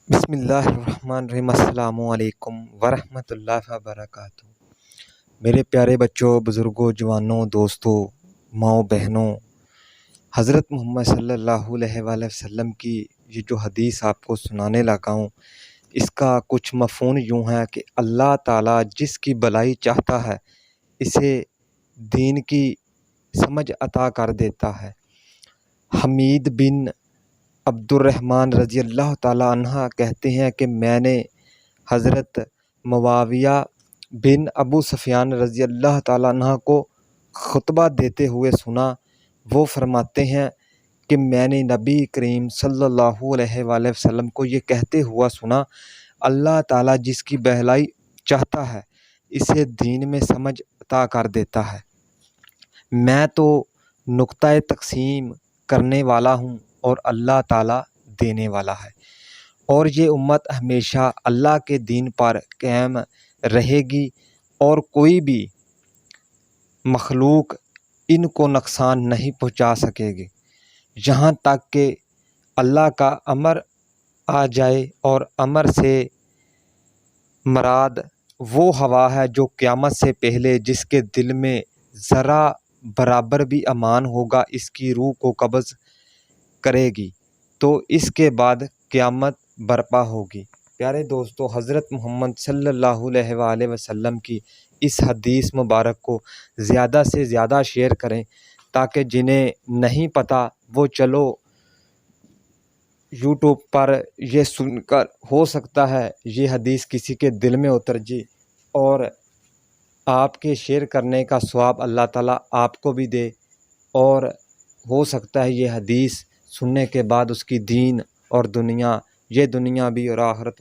بسم اللہ الرحمن الرحیم۔ السلام علیکم ورحمۃ اللہ وبرکاتہ۔ میرے پیارے بچوں، بزرگوں، جوانوں، دوستوں، ماؤں، بہنوں، حضرت محمد صلی اللہ علیہ وآلہ وسلم کی یہ جو حدیث آپ کو سنانے لگا ہوں، اس کا کچھ مفہوم یوں ہے کہ اللہ تعالیٰ جس کی بھلائی چاہتا ہے اسے دین کی سمجھ عطا کر دیتا ہے۔ حمید بن عبد الرحمن رضی اللہ تعالیٰ عنہ کہتے ہیں کہ میں نے حضرت معاویہ بن ابو سفیان رضی اللہ تعالیٰ عنہ کو خطبہ دیتے ہوئے سنا۔ وہ فرماتے ہیں کہ میں نے نبی کریم صلی اللہ علیہ وآلہ وسلم کو یہ کہتے ہوا سنا، اللہ تعالیٰ جس کی بھلائی چاہتا ہے اسے دین میں سمجھ عطا کر دیتا ہے۔ میں تو نقطۂ تقسیم کرنے والا ہوں اور اللہ تعالیٰ دینے والا ہے، اور یہ امت ہمیشہ اللہ کے دین پر قائم رہے گی اور کوئی بھی مخلوق ان کو نقصان نہیں پہنچا سکے گی یہاں تک کہ اللہ کا امر آ جائے، اور امر سے مراد وہ ہوا ہے جو قیامت سے پہلے جس کے دل میں ذرا برابر بھی ایمان ہوگا اس کی روح کو قبض کرے گی، تو اس کے بعد قیامت برپا ہوگی۔ پیارے دوستو، حضرت محمد صلی اللہ علیہ وآلہ وسلم کی اس حدیث مبارک کو زیادہ سے زیادہ شیئر کریں تاکہ جنہیں نہیں پتہ وہ چلو یوٹیوب پر یہ سن کر ہو سکتا ہے یہ حدیث کسی کے دل میں اتر جائے، اور آپ کے شیئر کرنے کا ثواب اللہ تعالیٰ آپ کو بھی دے، اور ہو سکتا ہے یہ حدیث سننے کے بعد اس کی دین اور دنیا، یہ دنیا بھی اور آخرت